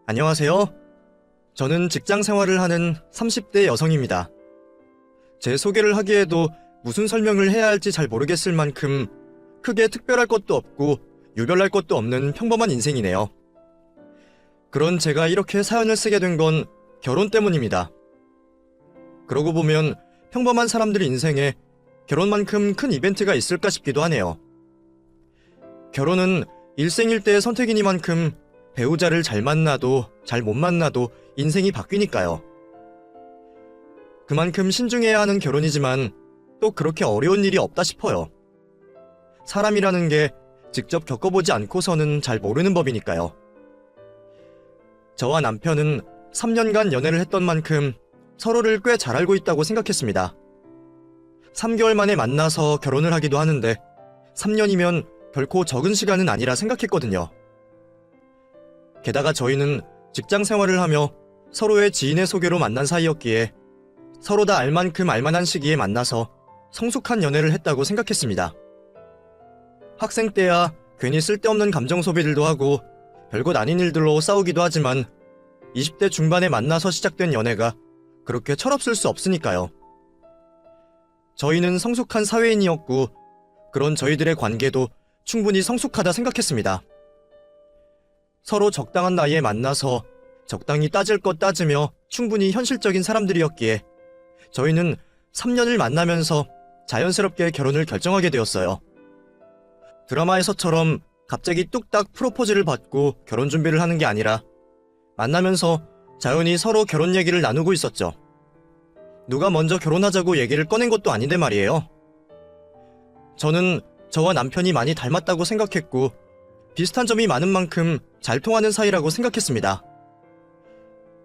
안녕하세요. 저는 직장 생활을 하는 30대 여성입니다. 제 소개를 하기에도 무슨 설명을 해야 할지 잘 모르겠을 만큼 크게 특별할 것도 없고 유별날 것도 없는 평범한 인생이네요. 그런 제가 이렇게 사연을 쓰게 된 건 결혼 때문입니다. 그러고 보면 평범한 사람들의 인생에 결혼만큼 큰 이벤트가 있을까 싶기도 하네요. 결혼은 일생일대의 선택이니만큼 배우자를 잘 만나도 잘 못 만나도 인생이 바뀌니까요. 그만큼 신중해야 하는 결혼이지만 또 그렇게 어려운 일이 없다 싶어요. 사람이라는 게 직접 겪어보지 않고서는 잘 모르는 법이니까요. 저와 남편은 3년간 연애를 했던 만큼 서로를 꽤 잘 알고 있다고 생각했습니다. 3개월 만에 만나서 결혼을 하기도 하는데 3년이면 결코 적은 시간은 아니라 생각했거든요. 게다가 저희는 직장 생활을 하며 서로의 지인의 소개로 만난 사이였기에 서로 다 알만큼 알만한 시기에 만나서 성숙한 연애를 했다고 생각했습니다. 학생 때야 괜히 쓸데없는 감정 소비들도 하고 별것 아닌 일들로 싸우기도 하지만 20대 중반에 만나서 시작된 연애가 그렇게 철없을 수 없으니까요. 저희는 성숙한 사회인이었고 그런 저희들의 관계도 충분히 성숙하다 생각했습니다. 서로 적당한 나이에 만나서 적당히 따질 것 따지며 충분히 현실적인 사람들이었기에 저희는 3년을 만나면서 자연스럽게 결혼을 결정하게 되었어요. 드라마에서처럼 갑자기 뚝딱 프로포즈를 받고 결혼 준비를 하는 게 아니라 만나면서 자연히 서로 결혼 얘기를 나누고 있었죠. 누가 먼저 결혼하자고 얘기를 꺼낸 것도 아닌데 말이에요. 저는 저와 남편이 많이 닮았다고 생각했고 비슷한 점이 많은 만큼 잘 통하는 사이라고 생각했습니다.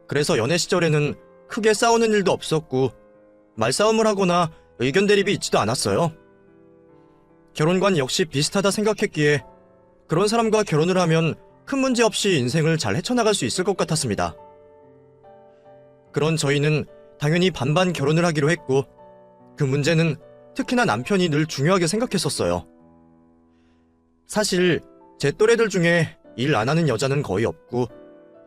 그래서 연애 시절에는 크게 싸우는 일도 없었고 말싸움을 하거나 의견 대립이 있지도 않았어요. 결혼관 역시 비슷하다 생각했기에 그런 사람과 결혼을 하면 큰 문제 없이 인생을 잘 헤쳐나갈 수 있을 것 같았습니다. 그런 저희는 당연히 반반 결혼을 하기로 했고 그 문제는 특히나 남편이 늘 중요하게 생각했었어요. 사실 제 또래들 중에 일 안 하는 여자는 거의 없고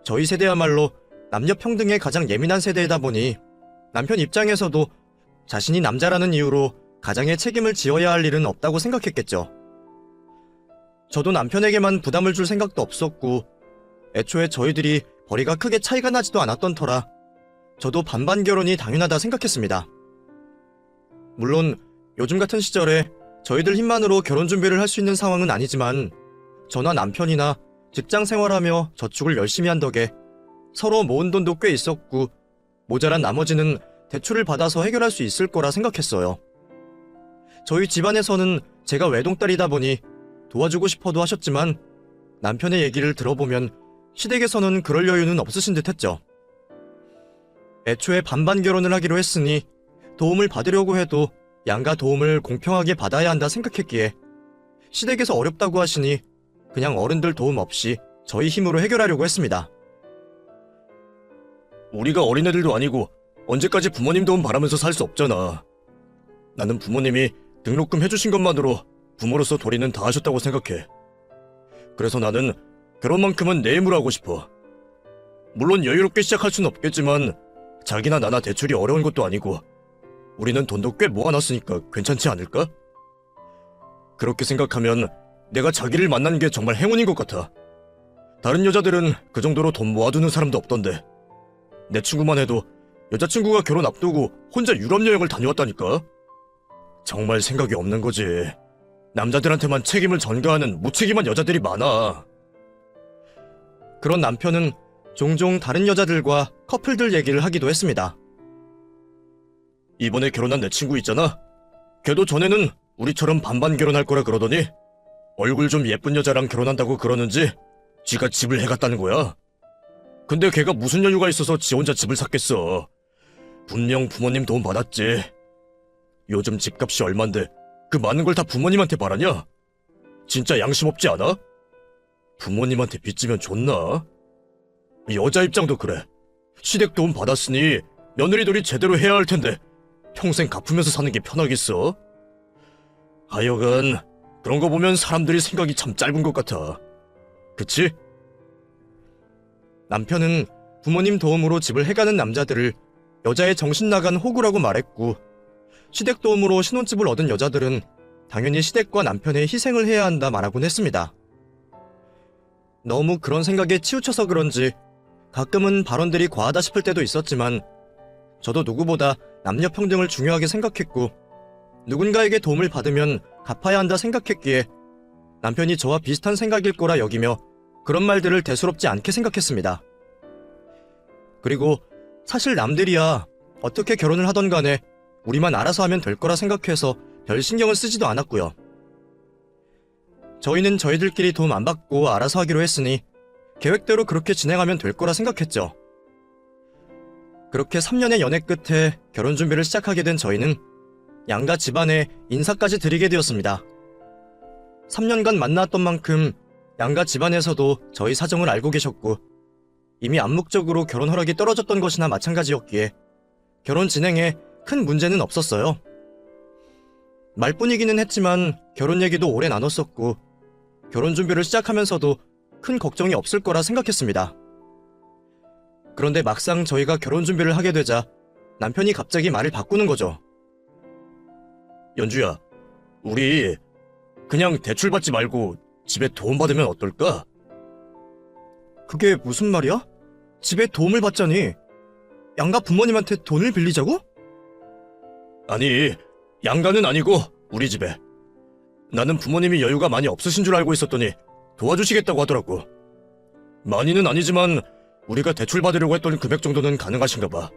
저희 세대야말로 남녀 평등에 가장 예민한 세대이다 보니 남편 입장에서도 자신이 남자라는 이유로 가장의 책임을 지어야 할 일은 없다고 생각했겠죠. 저도 남편에게만 부담을 줄 생각도 없었고 애초에 저희들이 벌이가 크게 차이가 나지도 않았던 터라 저도 반반 결혼이 당연하다 생각했습니다. 물론 요즘 같은 시절에 저희들 힘만으로 결혼 준비를 할 수 있는 상황은 아니지만 저나 남편이나 직장 생활하며 저축을 열심히 한 덕에 서로 모은 돈도 꽤 있었고 모자란 나머지는 대출을 받아서 해결할 수 있을 거라 생각했어요. 저희 집안에서는 제가 외동딸이다 보니 도와주고 싶어도 하셨지만 남편의 얘기를 들어보면 시댁에서는 그럴 여유는 없으신 듯 했죠. 애초에 반반 결혼을 하기로 했으니 도움을 받으려고 해도 양가 도움을 공평하게 받아야 한다 생각했기에 시댁에서 어렵다고 하시니 그냥 어른들 도움 없이 저희 힘으로 해결하려고 했습니다. 우리가 어린애들도 아니고 언제까지 부모님 도움 바라면서 살 수 없잖아. 나는 부모님이 등록금 해주신 것만으로 부모로서 도리는 다 하셨다고 생각해. 그래서 나는 결혼만큼은 내 힘으로 하고 싶어. 물론 여유롭게 시작할 수는 없겠지만 자기나 나나 대출이 어려운 것도 아니고 우리는 돈도 꽤 모아놨으니까 괜찮지 않을까? 그렇게 생각하면 내가 자기를 만난 게 정말 행운인 것 같아. 다른 여자들은 그 정도로 돈 모아두는 사람도 없던데 내 친구만 해도 여자친구가 결혼 앞두고 혼자 유럽 여행을 다녀왔다니까? 정말 생각이 없는 거지. 남자들한테만 책임을 전가하는 무책임한 여자들이 많아. 그런 남편은 종종 다른 여자들과 커플들 얘기를 하기도 했습니다. 이번에 결혼한 내 친구 있잖아. 걔도 전에는 우리처럼 반반 결혼할 거라 그러더니 얼굴 좀 예쁜 여자랑 결혼한다고 그러는지 지가 집을 해갔다는 거야. 근데 걔가 무슨 여유가 있어서 지 혼자 집을 샀겠어. 분명 부모님 도움 받았지. 요즘 집값이 얼만데 그 많은 걸 다 부모님한테 바라냐? 진짜 양심 없지 않아? 부모님한테 빚지면 좋나? 여자 입장도 그래. 시댁 도움 받았으니 며느리들이 제대로 해야 할 텐데 평생 갚으면서 사는 게 편하겠어? 하여간 그런 거 보면 사람들이 생각이 참 짧은 것 같아. 그치? 남편은 부모님 도움으로 집을 해가는 남자들을 여자의 정신 나간 호구라고 말했고, 시댁 도움으로 신혼집을 얻은 여자들은 당연히 시댁과 남편의 희생을 해야 한다 말하곤 했습니다. 너무 그런 생각에 치우쳐서 그런지 가끔은 발언들이 과하다 싶을 때도 있었지만, 저도 누구보다 남녀 평등을 중요하게 생각했고, 누군가에게 도움을 받으면 갚아야 한다 생각했기에 남편이 저와 비슷한 생각일 거라 여기며 그런 말들을 대수롭지 않게 생각했습니다. 그리고 사실 남들이야 어떻게 결혼을 하던 간에 우리만 알아서 하면 될 거라 생각해서 별 신경을 쓰지도 않았고요. 저희는 저희들끼리 도움 안 받고 알아서 하기로 했으니 계획대로 그렇게 진행하면 될 거라 생각했죠. 그렇게 3년의 연애 끝에 결혼 준비를 시작하게 된 저희는 양가 집안에 인사까지 드리게 되었습니다. 3년간 만났던 만큼 양가 집안에서도 저희 사정을 알고 계셨고, 이미 암묵적으로 결혼 허락이 떨어졌던 것이나 마찬가지였기에 결혼 진행에 큰 문제는 없었어요. 말뿐이기는 했지만 결혼 얘기도 오래 나눴었고, 결혼 준비를 시작하면서도 큰 걱정이 없을 거라 생각했습니다. 그런데 막상 저희가 결혼 준비를 하게 되자 남편이 갑자기 말을 바꾸는 거죠. 연주야, 우리 그냥 대출 받지 말고 집에 도움 받으면 어떨까? 그게 무슨 말이야? 집에 도움을 받자니 양가 부모님한테 돈을 빌리자고? 아니, 양가는 아니고 우리 집에. 나는 부모님이 여유가 많이 없으신 줄 알고 있었더니 도와주시겠다고 하더라고. 많이는 아니지만 우리가 대출 받으려고 했던 금액 정도는 가능하신가 봐.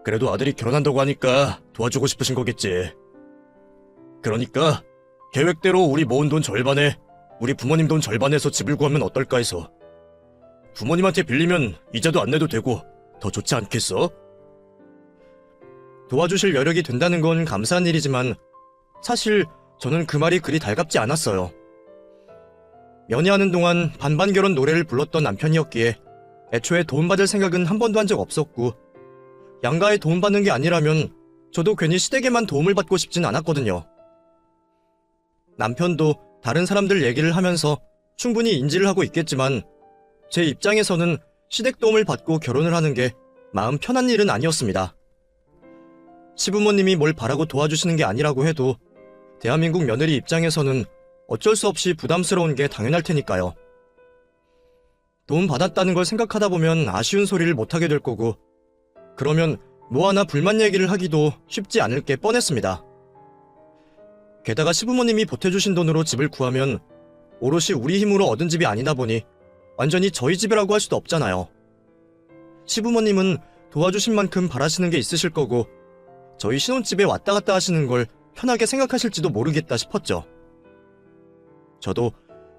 그래도 아들이 결혼한다고 하니까 도와주고 싶으신 거겠지. 그러니까 계획대로 우리 모은 돈 절반에 우리 부모님 돈 절반에서 집을 구하면 어떨까 해서. 부모님한테 빌리면 이자도 안 내도 되고 더 좋지 않겠어? 도와주실 여력이 된다는 건 감사한 일이지만 사실 저는 그 말이 그리 달갑지 않았어요. 연애하는 동안 반반 결혼 노래를 불렀던 남편이었기에 애초에 도움받을 생각은 한 번도 한 적 없었고, 양가에 도움받는 게 아니라면 저도 괜히 시댁에만 도움을 받고 싶진 않았거든요. 남편도 다른 사람들 얘기를 하면서 충분히 인지를 하고 있겠지만 제 입장에서는 시댁 도움을 받고 결혼을 하는 게 마음 편한 일은 아니었습니다. 시부모님이 뭘 바라고 도와주시는 게 아니라고 해도 대한민국 며느리 입장에서는 어쩔 수 없이 부담스러운 게 당연할 테니까요. 도움 받았다는 걸 생각하다 보면 아쉬운 소리를 못하게 될 거고, 그러면 뭐 하나 불만 얘기를 하기도 쉽지 않을 게 뻔했습니다. 게다가 시부모님이 보태주신 돈으로 집을 구하면 오롯이 우리 힘으로 얻은 집이 아니다 보니 완전히 저희 집이라고 할 수도 없잖아요. 시부모님은 도와주신 만큼 바라시는 게 있으실 거고, 저희 신혼집에 왔다 갔다 하시는 걸 편하게 생각하실지도 모르겠다 싶었죠. 저도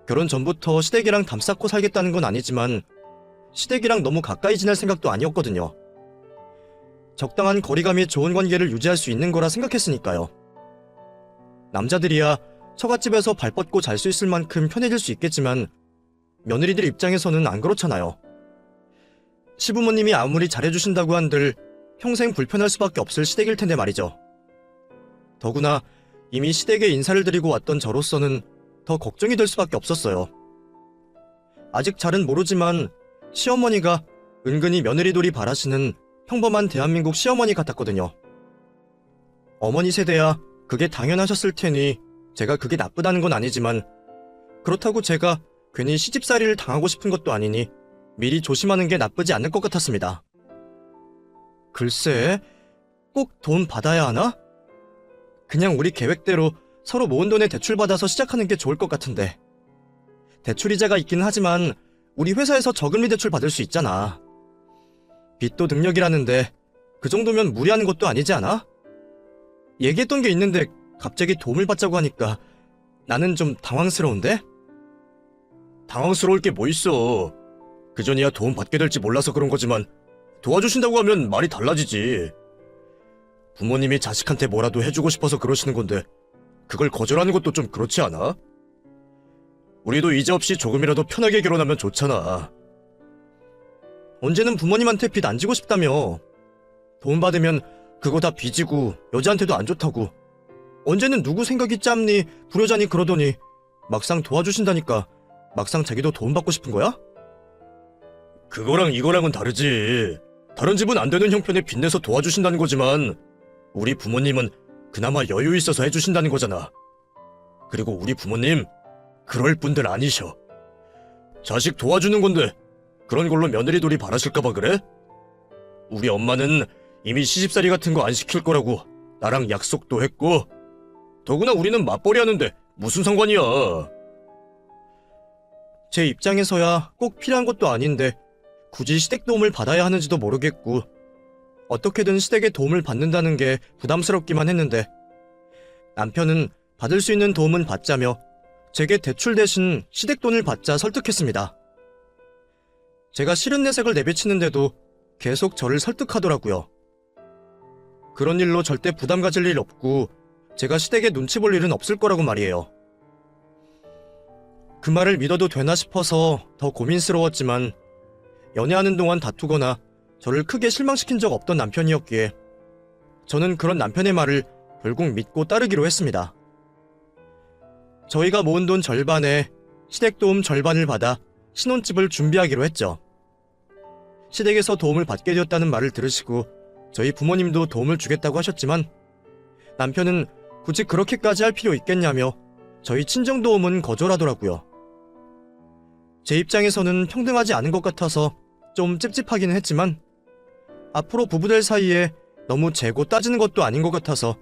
결혼 전부터 시댁이랑 담 쌓고 살겠다는 건 아니지만 시댁이랑 너무 가까이 지낼 생각도 아니었거든요. 적당한 거리감이 좋은 관계를 유지할 수 있는 거라 생각했으니까요. 남자들이야 처갓집에서 발 뻗고 잘 수 있을 만큼 편해질 수 있겠지만 며느리들 입장에서는 안 그렇잖아요. 시부모님이 아무리 잘해주신다고 한들 평생 불편할 수밖에 없을 시댁일 텐데 말이죠. 더구나 이미 시댁에 인사를 드리고 왔던 저로서는 더 걱정이 될 수밖에 없었어요. 아직 잘은 모르지만 시어머니가 은근히 며느리돌이 바라시는 평범한 대한민국 시어머니 같았거든요. 어머니 세대야 그게 당연하셨을 테니 제가 그게 나쁘다는 건 아니지만, 그렇다고 제가 괜히 시집살이를 당하고 싶은 것도 아니니 미리 조심하는 게 나쁘지 않을 것 같았습니다. 글쎄, 꼭 돈 받아야 하나? 그냥 우리 계획대로 서로 모은 돈에 대출받아서 시작하는 게 좋을 것 같은데. 대출이자가 있긴 하지만 우리 회사에서 저금리 대출 받을 수 있잖아. 빚도 능력이라는데 그 정도면 무리하는 것도 아니지 않아? 얘기했던 게 있는데 갑자기 도움을 받자고 하니까 나는 좀 당황스러운데? 당황스러울 게 뭐 있어. 그전이야 도움 받게 될지 몰라서 그런 거지만 도와주신다고 하면 말이 달라지지. 부모님이 자식한테 뭐라도 해주고 싶어서 그러시는 건데 그걸 거절하는 것도 좀 그렇지 않아? 우리도 이제 없이 조금이라도 편하게 결혼하면 좋잖아. 언제는 부모님한테 빚 안 지고 싶다며. 도움 받으면 그거 다 빚이고 여자한테도 안 좋다고. 언제는 누구 생각이 짧니 불효자니 그러더니 막상 도와주신다니까 막상 자기도 도움 받고 싶은 거야? 그거랑 이거랑은 다르지. 다른 집은 안 되는 형편에 빚내서 도와주신다는 거지만 우리 부모님은 그나마 여유 있어서 해주신다는 거잖아. 그리고 우리 부모님 그럴 분들 아니셔. 자식 도와주는 건데 그런 걸로 며느리돌이 바라실까봐 그래? 우리 엄마는 이미 시집살이 같은 거 안 시킬 거라고 나랑 약속도 했고, 더구나 우리는 맞벌이 하는데 무슨 상관이야. 제 입장에서야 꼭 필요한 것도 아닌데 굳이 시댁 도움을 받아야 하는지도 모르겠고, 어떻게든 시댁의 도움을 받는다는 게 부담스럽기만 했는데 남편은 받을 수 있는 도움은 받자며 제게 대출 대신 시댁 돈을 받자 설득했습니다. 제가 싫은 내색을 내비치는데도 계속 저를 설득하더라고요. 그런 일로 절대 부담 가질 일 없고 제가 시댁에 눈치 볼 일은 없을 거라고 말이에요. 그 말을 믿어도 되나 싶어서 더 고민스러웠지만 연애하는 동안 다투거나 저를 크게 실망시킨 적 없던 남편이었기에 저는 그런 남편의 말을 결국 믿고 따르기로 했습니다. 저희가 모은 돈 절반에 시댁 도움 절반을 받아 신혼집을 준비하기로 했죠. 시댁에서 도움을 받게 되었다는 말을 들으시고 저희 부모님도 도움을 주겠다고 하셨지만 남편은 굳이 그렇게까지 할 필요 있겠냐며 저희 친정 도움은 거절하더라고요. 제 입장에서는 평등하지 않은 것 같아서 좀 찝찝하기는 했지만 앞으로 부부될 사이에 너무 재고 따지는 것도 아닌 것 같아서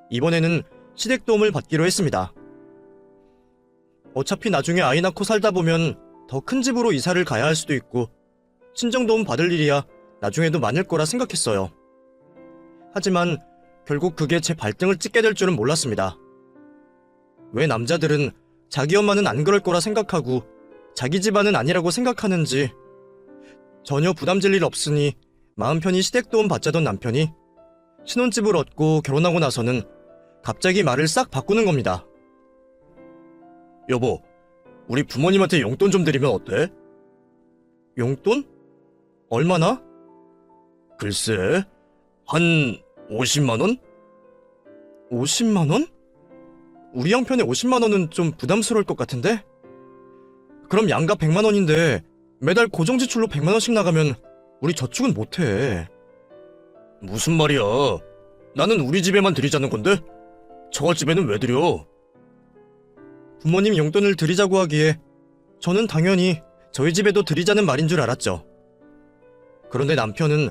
이번에는 시댁 도움을 받기로 했습니다. 어차피 나중에 아이 낳고 살다 보면 더 큰 집으로 이사를 가야 할 수도 있고 친정 도움 받을 일이야 나중에도 많을 거라 생각했어요. 하지만 결국 그게 제 발등을 찍게 될 줄은 몰랐습니다. 왜 남자들은 자기 엄마는 안 그럴 거라 생각하고 자기 집안은 아니라고 생각하는지, 전혀 부담질 일 없으니 마음 편히 시댁 도움 받자던 남편이 신혼집을 얻고 결혼하고 나서는 갑자기 말을 싹 바꾸는 겁니다. 여보, 우리 부모님한테 용돈 좀 드리면 어때? 용돈? 얼마나? 글쎄, 한 50만 원? 50만 원? 우리 형편에 50만 원은 좀 부담스러울 것 같은데? 그럼 양가 100만 원인데 매달 고정 지출로 100만 원씩 나가면 우리 저축은 못해. 무슨 말이야. 나는 우리 집에만 드리자는 건데 처갓집에는 왜 드려? 부모님 용돈을 드리자고 하기에 저는 당연히 저희 집에도 드리자는 말인 줄 알았죠. 그런데 남편은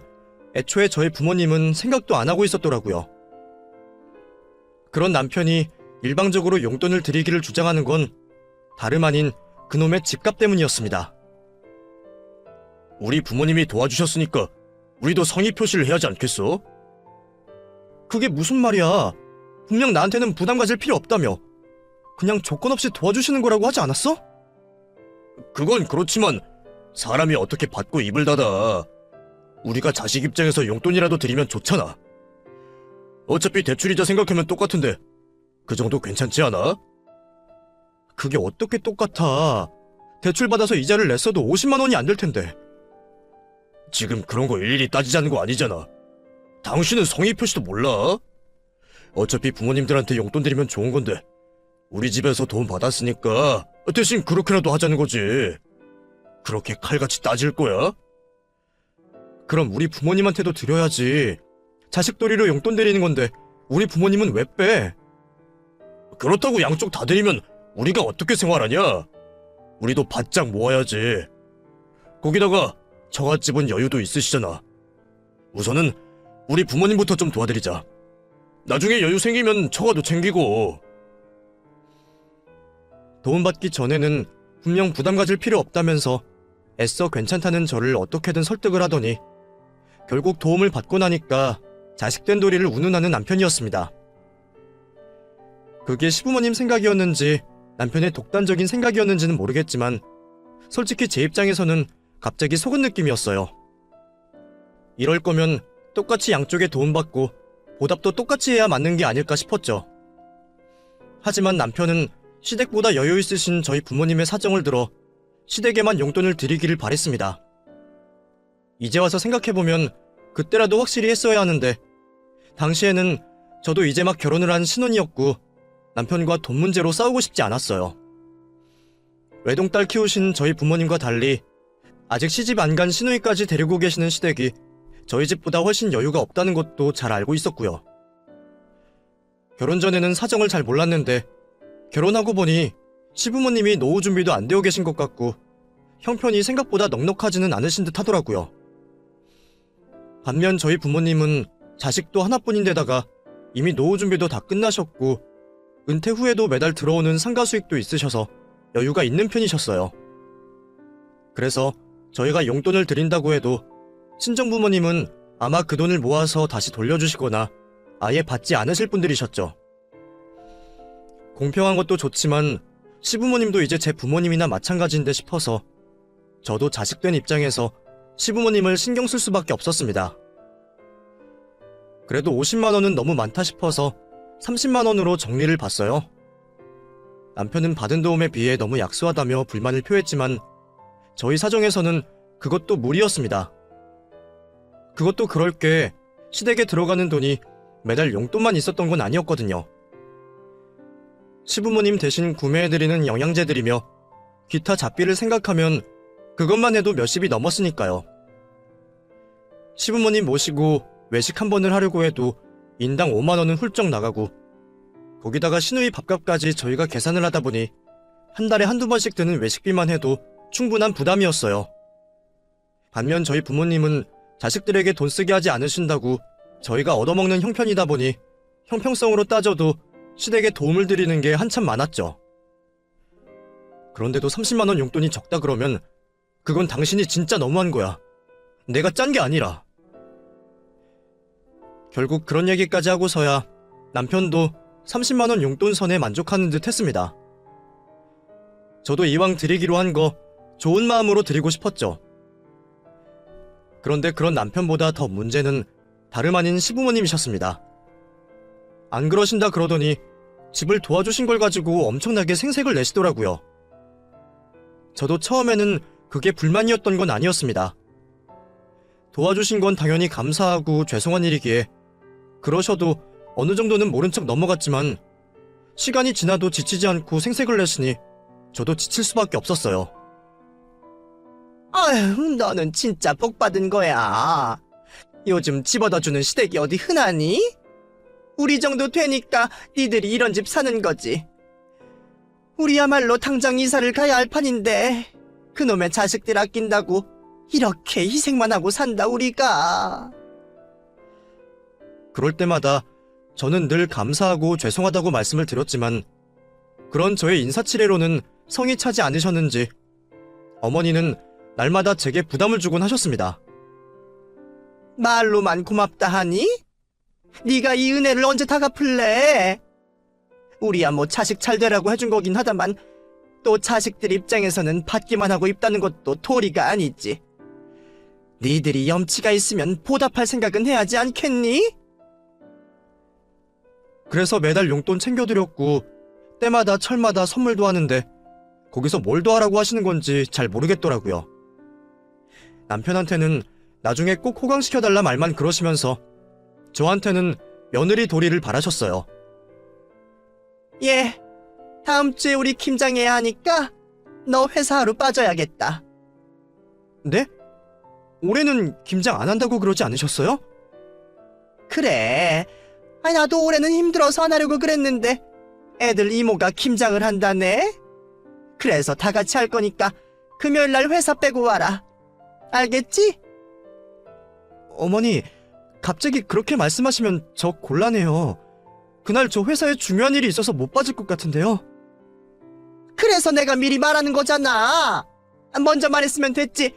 애초에 저희 부모님은 생각도 안 하고 있었더라고요. 그런 남편이 일방적으로 용돈을 드리기를 주장하는 건 다름 아닌 그놈의 집값 때문이었습니다. 우리 부모님이 도와주셨으니까 우리도 성의 표시를 해야지 않겠어? 그게 무슨 말이야. 분명 나한테는 부담 가질 필요 없다며. 그냥 조건 없이 도와주시는 거라고 하지 않았어? 그건 그렇지만 사람이 어떻게 받고 입을 닫아. 우리가 자식 입장에서 용돈이라도 드리면 좋잖아. 어차피 대출이자 생각하면 똑같은데 그 정도 괜찮지 않아? 그게 어떻게 똑같아. 대출 받아서 이자를 냈어도 50만 원이 안 될 텐데. 지금 그런 거 일일이 따지자는 거 아니잖아. 당신은 성의 표시도 몰라? 어차피 부모님들한테 용돈 드리면 좋은 건데 우리 집에서 도움 받았으니까 대신 그렇게라도 하자는 거지. 그렇게 칼같이 따질 거야? 그럼 우리 부모님한테도 드려야지. 자식도리로 용돈 드리는 건데 우리 부모님은 왜 빼? 그렇다고 양쪽 다 드리면 우리가 어떻게 생활하냐? 우리도 바짝 모아야지. 거기다가 처갓집은 여유도 있으시잖아. 우선은 우리 부모님부터 좀 도와드리자. 나중에 여유 생기면 처가도 챙기고. 도움받기 전에는 분명 부담 가질 필요 없다면서 애써 괜찮다는 저를 어떻게든 설득을 하더니 결국 도움을 받고 나니까 자식된 도리를 운운하는 남편이었습니다. 그게 시부모님 생각이었는지 남편의 독단적인 생각이었는지는 모르겠지만 솔직히 제 입장에서는 갑자기 속은 느낌이었어요. 이럴 거면 똑같이 양쪽에 도움받고 보답도 똑같이 해야 맞는 게 아닐까 싶었죠. 하지만 남편은 시댁보다 여유 있으신 저희 부모님의 사정을 들어 시댁에만 용돈을 드리기를 바랬습니다. 이제 와서 생각해보면 그때라도 확실히 했어야 하는데 당시에는 저도 이제 막 결혼을 한 신혼이었고 남편과 돈 문제로 싸우고 싶지 않았어요. 외동딸 키우신 저희 부모님과 달리 아직 시집 안 간 시누이까지 데리고 계시는 시댁이 저희 집보다 훨씬 여유가 없다는 것도 잘 알고 있었고요. 결혼 전에는 사정을 잘 몰랐는데 결혼하고 보니 시부모님이 노후 준비도 안 되어 계신 것 같고 형편이 생각보다 넉넉하지는 않으신 듯 하더라고요. 반면 저희 부모님은 자식도 하나뿐인데다가 이미 노후 준비도 다 끝나셨고 은퇴 후에도 매달 들어오는 상가 수익도 있으셔서 여유가 있는 편이셨어요. 그래서 저희가 용돈을 드린다고 해도 친정부모님은 아마 그 돈을 모아서 다시 돌려주시거나 아예 받지 않으실 분들이셨죠. 공평한 것도 좋지만 시부모님도 이제 제 부모님이나 마찬가지인데 싶어서 저도 자식된 입장에서 시부모님을 신경 쓸 수밖에 없었습니다. 그래도 50만 원은 너무 많다 싶어서 30만 원으로 정리를 봤어요. 남편은 받은 도움에 비해 너무 약소하다며 불만을 표했지만 저희 사정에서는 그것도 무리였습니다. 그것도 그럴 게 시댁에 들어가는 돈이 매달 용돈만 있었던 건 아니었거든요. 시부모님 대신 구매해드리는 영양제들이며 기타 잡비를 생각하면 그것만 해도 몇십이 넘었으니까요. 시부모님 모시고 외식 한 번을 하려고 해도 인당 5만 원은 훌쩍 나가고 거기다가 시누이 밥값까지 저희가 계산을 하다 보니 한 달에 한두 번씩 드는 외식비만 해도 충분한 부담이었어요. 반면 저희 부모님은 자식들에게 돈 쓰게 하지 않으신다고 저희가 얻어먹는 형편이다 보니 형평성으로 따져도 시댁에 도움을 드리는 게 한참 많았죠. 그런데도 30만 원 용돈이 적다 그러면 그건 당신이 진짜 너무한 거야. 내가 짠 게 아니라. 결국 그런 얘기까지 하고서야 남편도 30만 원 용돈 선에 만족하는 듯 했습니다. 저도 이왕 드리기로 한 거 좋은 마음으로 드리고 싶었죠. 그런데 그런 남편보다 더 문제는 다름 아닌 시부모님이셨습니다. 안 그러신다 그러더니 집을 도와주신 걸 가지고 엄청나게 생색을 내시더라고요. 저도 처음에는 그게 불만이었던 건 아니었습니다. 도와주신 건 당연히 감사하고 죄송한 일이기에 그러셔도 어느 정도는 모른 척 넘어갔지만 시간이 지나도 지치지 않고 생색을 내시니 저도 지칠 수밖에 없었어요. 아휴, 너는 진짜 복 받은 거야. 요즘 집어다주는 시댁이 어디 흔하니? 우리 정도 되니까 니들이 이런 집 사는 거지. 우리야말로 당장 이사를 가야 할 판인데 그놈의 자식들 아낀다고 이렇게 희생만 하고 산다 우리가. 그럴 때마다 저는 늘 감사하고 죄송하다고 말씀을 드렸지만 그런 저의 인사치레로는 성이 차지 않으셨는지 어머니는 날마다 제게 부담을 주곤 하셨습니다. 말로만 고맙다 하니? 네가 이 은혜를 언제 다 갚을래? 우리야 뭐 자식 잘 되라고 해준 거긴 하다만 또 자식들 입장에서는 받기만 하고 입다는 것도 도리가 아니지. 니들이 염치가 있으면 보답할 생각은 해야지 않겠니? 그래서 매달 용돈 챙겨드렸고 때마다 철마다 선물도 하는데 거기서 뭘 더하라고 하시는 건지 잘 모르겠더라고요. 남편한테는 나중에 꼭 호강시켜달라 말만 그러시면서 저한테는 며느리 도리를 바라셨어요. 예, 다음 주에 우리 김장해야 하니까 너 회사 하루 빠져야겠다. 네? 올해는 김장 안 한다고 그러지 않으셨어요? 그래. 아니 나도 올해는 힘들어서 안 하려고 그랬는데 애들 이모가 김장을 한다네. 그래서 다 같이 할 거니까 금요일날 회사 빼고 와라. 알겠지? 어머니, 갑자기 그렇게 말씀하시면 저 곤란해요. 그날 저 회사에 중요한 일이 있어서 못 빠질 것 같은데요. 그래서 내가 미리 말하는 거잖아. 먼저 말했으면 됐지.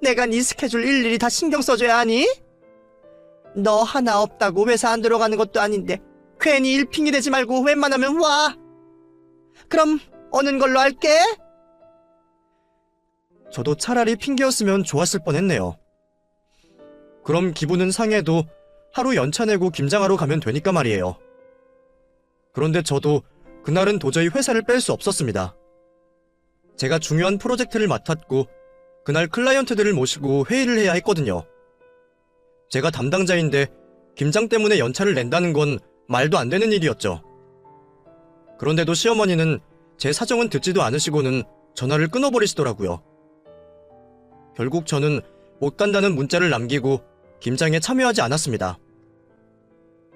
내가 네 스케줄 일일이 다 신경 써줘야 하니? 너 하나 없다고 회사 안 들어가는 것도 아닌데 괜히 일핑이 되지 말고 웬만하면 와. 그럼 오는 걸로 할게. 저도 차라리 핑계였으면 좋았을 뻔했네요. 그럼 기분은 상해도 하루 연차 내고 김장하러 가면 되니까 말이에요. 그런데 저도 그날은 도저히 회사를 뺄 수 없었습니다. 제가 중요한 프로젝트를 맡았고 그날 클라이언트들을 모시고 회의를 해야 했거든요. 제가 담당자인데 김장 때문에 연차를 낸다는 건 말도 안 되는 일이었죠. 그런데도 시어머니는 제 사정은 듣지도 않으시고는 전화를 끊어버리시더라고요. 결국 저는 못 간다는 문자를 남기고 김장에 참여하지 않았습니다.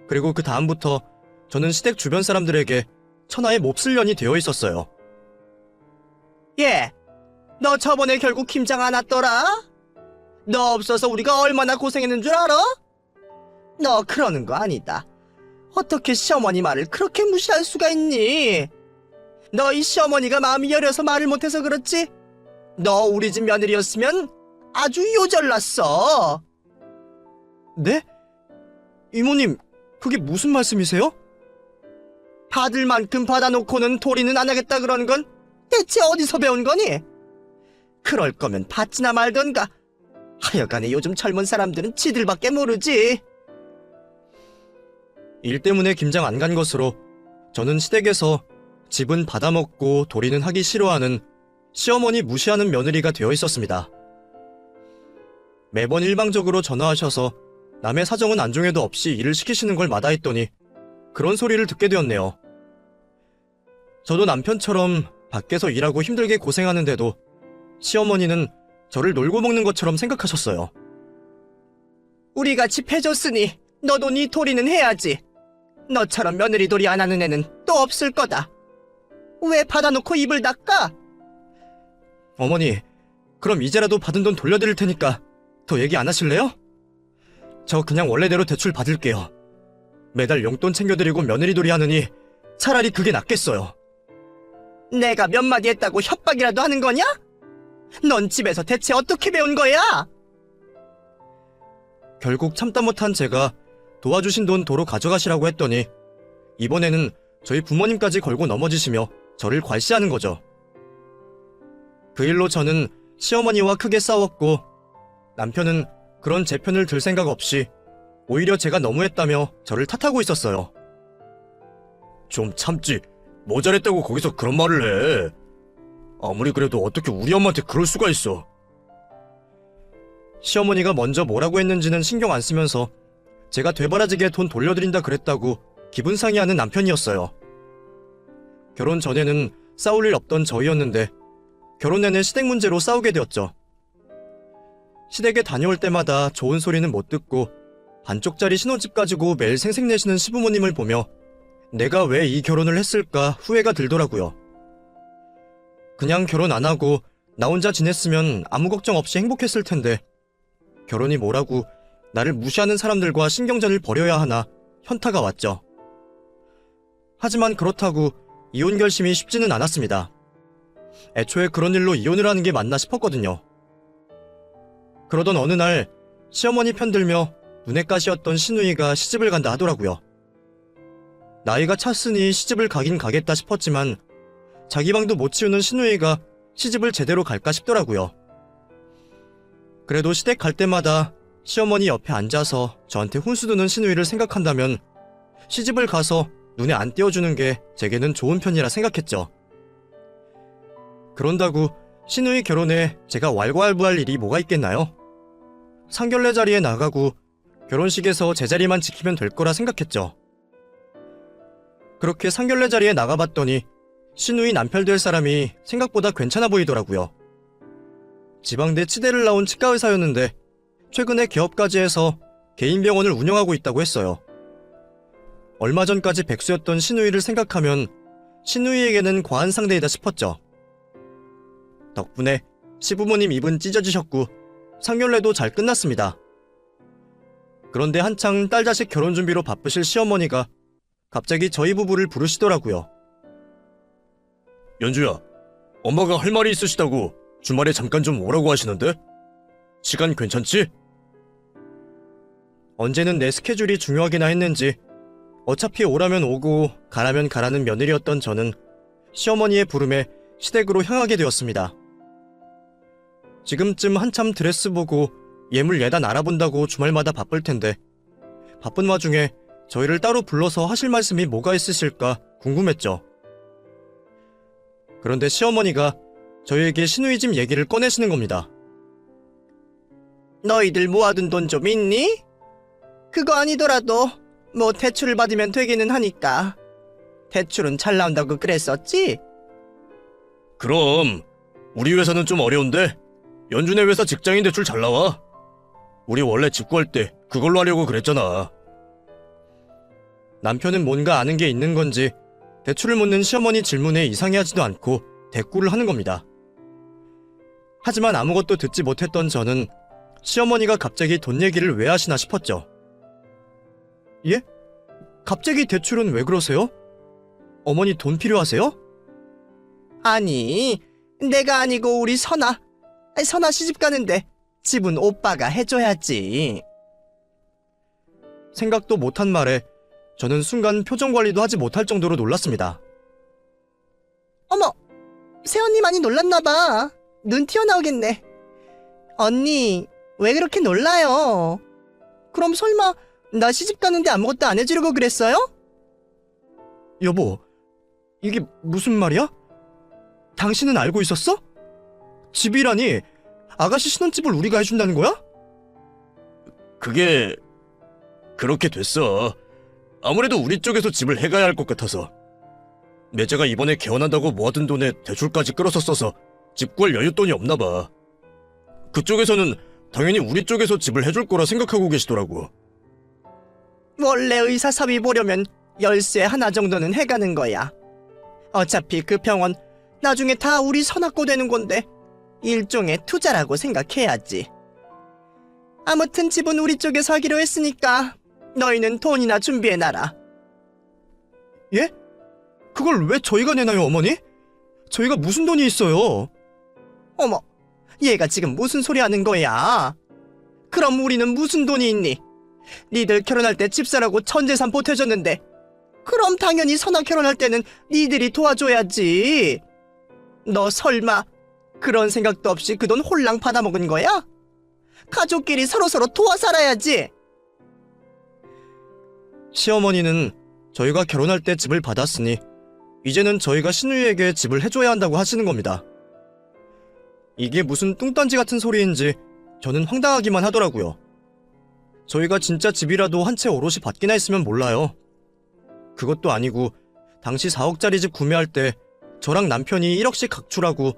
그리고 그 다음부터 저는 시댁 주변 사람들에게 천하의 몹쓸 년이 되어 있었어요. 예, 너 저번에 결국 김장 안 왔더라? 너 없어서 우리가 얼마나 고생했는 줄 알아? 너 그러는 거 아니다. 어떻게 시어머니 말을 그렇게 무시할 수가 있니? 너희 시어머니가 마음이 여려서 말을 못해서 그렇지? 너 우리 집 며느리였으면 아주 요절났어. 네? 이모님, 그게 무슨 말씀이세요? 받을 만큼 받아놓고는 도리는 안 하겠다 그러는 건 대체 어디서 배운 거니? 그럴 거면 받지나 말던가. 하여간에 요즘 젊은 사람들은 지들밖에 모르지. 일 때문에 김장 안 간 것으로 저는 시댁에서 집은 받아먹고 도리는 하기 싫어하는 시어머니 무시하는 며느리가 되어 있었습니다. 매번 일방적으로 전화하셔서 남의 사정은 안중에도 없이 일을 시키시는 걸 마다했더니 그런 소리를 듣게 되었네요. 저도 남편처럼 밖에서 일하고 힘들게 고생하는데도 시어머니는 저를 놀고 먹는 것처럼 생각하셨어요. 우리가 집 해줬으니 너도 네 도리는 해야지. 너처럼 며느리 도리 안 하는 애는 또 없을 거다. 왜 받아놓고 입을 닦아? 어머니, 그럼 이제라도 받은 돈 돌려드릴 테니까 더 얘기 안 하실래요? 저 그냥 원래대로 대출 받을게요. 매달 용돈 챙겨드리고 며느리돌이 하느니 차라리 그게 낫겠어요. 내가 몇 마디 했다고 협박이라도 하는 거냐? 넌 집에서 대체 어떻게 배운 거야? 결국 참다 못한 제가 도와주신 돈 도로 가져가시라고 했더니 이번에는 저희 부모님까지 걸고 넘어지시며 저를 괄시하는 거죠. 그 일로 저는 시어머니와 크게 싸웠고 남편은 그런 제 편을 들 생각 없이 오히려 제가 너무했다며 저를 탓하고 있었어요. 좀 참지. 뭐 잘했다고 거기서 그런 말을 해. 아무리 그래도 어떻게 우리 엄마한테 그럴 수가 있어. 시어머니가 먼저 뭐라고 했는지는 신경 안 쓰면서 제가 되바라지게 돈 돌려드린다 그랬다고 기분 상해하는 남편이었어요. 결혼 전에는 싸울 일 없던 저희였는데 결혼 내내 시댁 문제로 싸우게 되었죠. 시댁에 다녀올 때마다 좋은 소리는 못 듣고 반쪽짜리 신혼집 가지고 매일 생색내시는 시부모님을 보며 내가 왜 이 결혼을 했을까 후회가 들더라고요. 그냥 결혼 안 하고 나 혼자 지냈으면 아무 걱정 없이 행복했을 텐데 결혼이 뭐라고 나를 무시하는 사람들과 신경전을 벌여야 하나 현타가 왔죠. 하지만 그렇다고 이혼 결심이 쉽지는 않았습니다. 애초에 그런 일로 이혼을 하는 게 맞나 싶었거든요. 그러던 어느 날 시어머니 편들며 눈에 가시였던 시누이가 시집을 간다 하더라고요. 나이가 찼으니 시집을 가긴 가겠다 싶었지만 자기 방도 못 치우는 시누이가 시집을 제대로 갈까 싶더라고요. 그래도 시댁 갈 때마다 시어머니 옆에 앉아서 저한테 훈수 두는 시누이를 생각한다면 시집을 가서 눈에 안 띄워주는 게 제게는 좋은 편이라 생각했죠. 그런다고 시누이 결혼에 제가 왈가왈부할 일이 뭐가 있겠나요? 상견례 자리에 나가고 결혼식에서 제 자리만 지키면 될 거라 생각했죠. 그렇게 상견례 자리에 나가봤더니 시누이 남편 될 사람이 생각보다 괜찮아 보이더라고요. 지방대 치대를 나온 치과의사였는데 최근에 개업까지 해서 개인 병원을 운영하고 있다고 했어요. 얼마 전까지 백수였던 시누이를 생각하면 시누이에게는 과한 상대이다 싶었죠. 덕분에 시부모님 입은 찢어지셨고 상견례도 잘 끝났습니다. 그런데 한창 딸 자식 결혼 준비로 바쁘실 시어머니가 갑자기 저희 부부를 부르시더라고요. 연주야, 엄마가 할 말이 있으시다고 주말에 잠깐 좀 오라고 하시는데? 시간 괜찮지? 언제는 내 스케줄이 중요하기나 했는지 어차피 오라면 오고 가라면 가라는 며느리였던 저는 시어머니의 부름에 시댁으로 향하게 되었습니다. 지금쯤 한참 드레스 보고 예물 예단 알아본다고 주말마다 바쁠 텐데 바쁜 와중에 저희를 따로 불러서 하실 말씀이 뭐가 있으실까 궁금했죠. 그런데 시어머니가 저희에게 시누이 집 얘기를 꺼내시는 겁니다. 너희들 모아둔 돈 좀 있니? 그거 아니더라도 뭐 대출을 받으면 되기는 하니까. 대출은 잘 나온다고 그랬었지? 그럼 우리 회사는 좀 어려운데 연준의 회사 직장인 대출 잘 나와. 우리 원래 집 구할 때 그걸로 하려고 그랬잖아. 남편은 뭔가 아는 게 있는 건지 대출을 묻는 시어머니 질문에 이상해하지도 않고 대꾸를 하는 겁니다. 하지만 아무것도 듣지 못했던 저는 시어머니가 갑자기 돈 얘기를 왜 하시나 싶었죠. 예? 갑자기 대출은 왜 그러세요? 어머니 돈 필요하세요? 아니, 내가 아니고 우리 선아. 선아 시집 가는데 집은 오빠가 해줘야지. 생각도 못한 말에 저는 순간 표정 관리도 하지 못할 정도로 놀랐습니다. 어머, 새언니 많이 놀랐나봐. 눈 튀어나오겠네. 언니, 왜 그렇게 놀라요? 그럼 설마 나 시집 가는데 아무것도 안 해주려고 그랬어요? 여보, 이게 무슨 말이야? 당신은 알고 있었어? 집이라니 아가씨 신혼집을 우리가 해준다는 거야? 그게 그렇게 됐어. 아무래도 우리 쪽에서 집을 해가야 할 것 같아서. 매제가 이번에 개원한다고 모아둔 돈에 대출까지 끌어서 써서 집 구할 여윳돈이 없나 봐. 그쪽에서는 당연히 우리 쪽에서 집을 해줄 거라 생각하고 계시더라고. 원래 의사 사위 보려면 열쇠 하나 정도는 해가는 거야. 어차피 그 병원 나중에 다 우리 선아 거 되는 건데 일종의 투자라고 생각해야지. 아무튼 집은 우리 쪽에서 하기로 했으니까 너희는 돈이나 준비해놔라. 예? 그걸 왜 저희가 내나요, 어머니? 저희가 무슨 돈이 있어요? 어머, 얘가 지금 무슨 소리 하는 거야? 그럼 우리는 무슨 돈이 있니? 니들 결혼할 때 집사라고 전재산 보태줬는데 그럼 당연히 선아 결혼할 때는 니들이 도와줘야지. 너 설마 그런 생각도 없이 그 돈 홀랑 받아먹은 거야? 가족끼리 서로서로 도와 살아야지. 시어머니는 저희가 결혼할 때 집을 받았으니 이제는 저희가 신우이에게 집을 해줘야 한다고 하시는 겁니다. 이게 무슨 뚱딴지 같은 소리인지 저는 황당하기만 하더라고요. 저희가 진짜 집이라도 한 채 오롯이 받기나 했으면 몰라요. 그것도 아니고 당시 4억짜리 집 구매할 때 저랑 남편이 1억씩 각출하고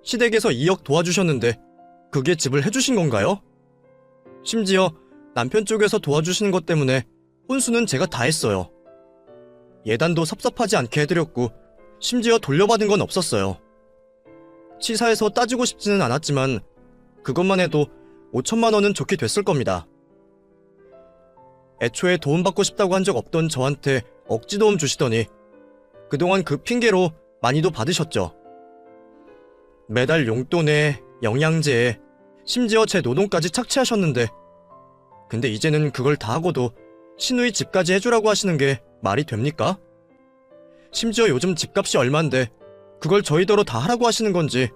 시댁에서 2억 도와주셨는데 그게 집을 해주신 건가요? 심지어 남편 쪽에서 도와주시는 것 때문에 혼수는 제가 다 했어요. 예단도 섭섭하지 않게 해드렸고 심지어 돌려받은 건 없었어요. 치사해서 따지고 싶지는 않았지만 그것만 해도 5천만 원은 좋게 됐을 겁니다. 애초에 도움받고 싶다고 한 적 없던 저한테 억지 도움 주시더니 그동안 그 핑계로 많이도 받으셨죠. 매달 용돈에 영양제에 심지어 제 노동까지 착취하셨는데 근데 이제는 그걸 다 하고도 신우이 집까지 해주라고 하시는 게 말이 됩니까? 심지어 요즘 집값이 얼만데 그걸 저희더러 다 하라고 하시는 건지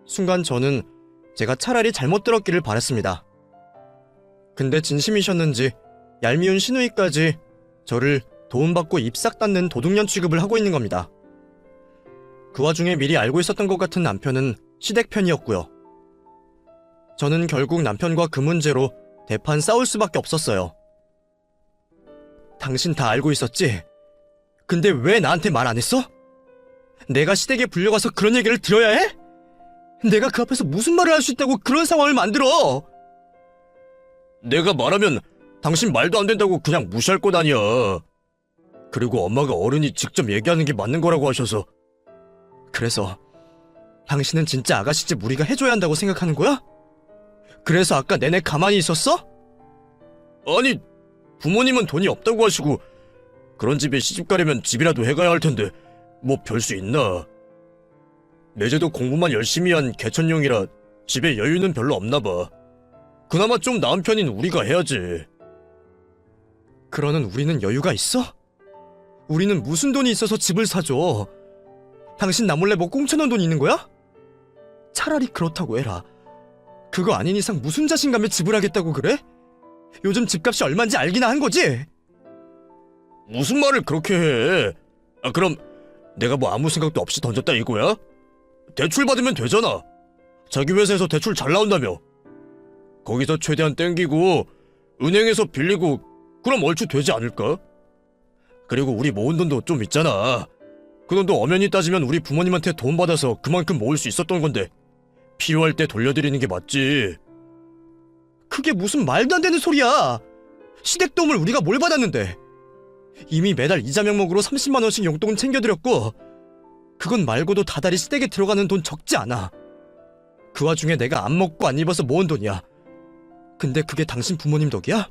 순간 저는 제가 차라리 잘못 들었기를 바랬습니다. 근데 진심이셨는지 얄미운 신우이까지 저를 도움받고 입 싹 닫는 도둑년 취급을 하고 있는 겁니다. 그 와중에 미리 알고 있었던 것 같은 남편은 시댁 편이었고요. 저는 결국 남편과 그 문제로 대판 싸울 수밖에 없었어요. 당신 다 알고 있었지? 근데 왜 나한테 말 안 했어? 내가 시댁에 불려가서 그런 얘기를 들어야 해? 내가 그 앞에서 무슨 말을 할 수 있다고 그런 상황을 만들어? 내가 말하면 당신 말도 안 된다고 그냥 무시할 것 아니야. 그리고 엄마가 어른이 직접 얘기하는 게 맞는 거라고 하셔서. 그래서 당신은 진짜 아가씨 집 우리가 해줘야 한다고 생각하는 거야? 그래서 아까 내내 가만히 있었어? 아니, 부모님은 돈이 없다고 하시고 그런 집에 시집 가려면 집이라도 해가야 할 텐데 뭐 별 수 있나. 매제도 공부만 열심히 한 개천용이라 집에 여유는 별로 없나 봐. 그나마 좀 나은 편인 우리가 해야지. 그러는 우리는 여유가 있어? 우리는 무슨 돈이 있어서 집을 사줘? 당신 나 몰래 뭐 꽁쳐놓은 돈 있는 거야? 차라리 그렇다고 해라. 그거 아닌 이상 무슨 자신감에 집을 하겠다고 그래? 요즘 집값이 얼만지 알기나 한 거지? 무슨 말을 그렇게 해. 그럼 내가 뭐 아무 생각도 없이 던졌다 이거야? 대출 받으면 되잖아. 자기 회사에서 대출 잘 나온다며. 거기서 최대한 땡기고 은행에서 빌리고 그럼 얼추 되지 않을까? 그리고 우리 모은 돈도 좀 있잖아. 그 돈도 엄연히 따지면 우리 부모님한테 돈 받아서 그만큼 모을 수 있었던 건데 필요할 때 돌려드리는 게 맞지. 그게 무슨 말도 안 되는 소리야. 시댁 도움을 우리가 뭘 받았는데. 이미 매달 이자 명목으로 30만 원씩 용돈 챙겨드렸고 그건 말고도 다달이 시댁에 들어가는 돈 적지 않아. 그 와중에 내가 안 먹고 안 입어서 모은 돈이야. 근데 그게 당신 부모님 덕이야?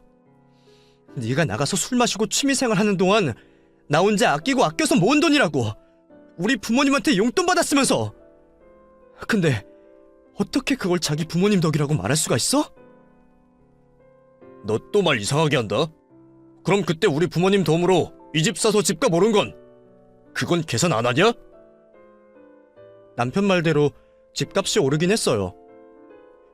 네가 나가서 술 마시고 취미생활 하는 동안 나 혼자 아끼고 아껴서 모은 돈이라고. 우리 부모님한테 용돈 받았으면서. 근데 어떻게 그걸 자기 부모님 덕이라고 말할 수가 있어? 너 또 말 이상하게 한다. 그럼 그때 우리 부모님 도움으로 이 집 사서 집값 오른 건 그건 계산 안 하냐? 남편 말대로 집값이 오르긴 했어요.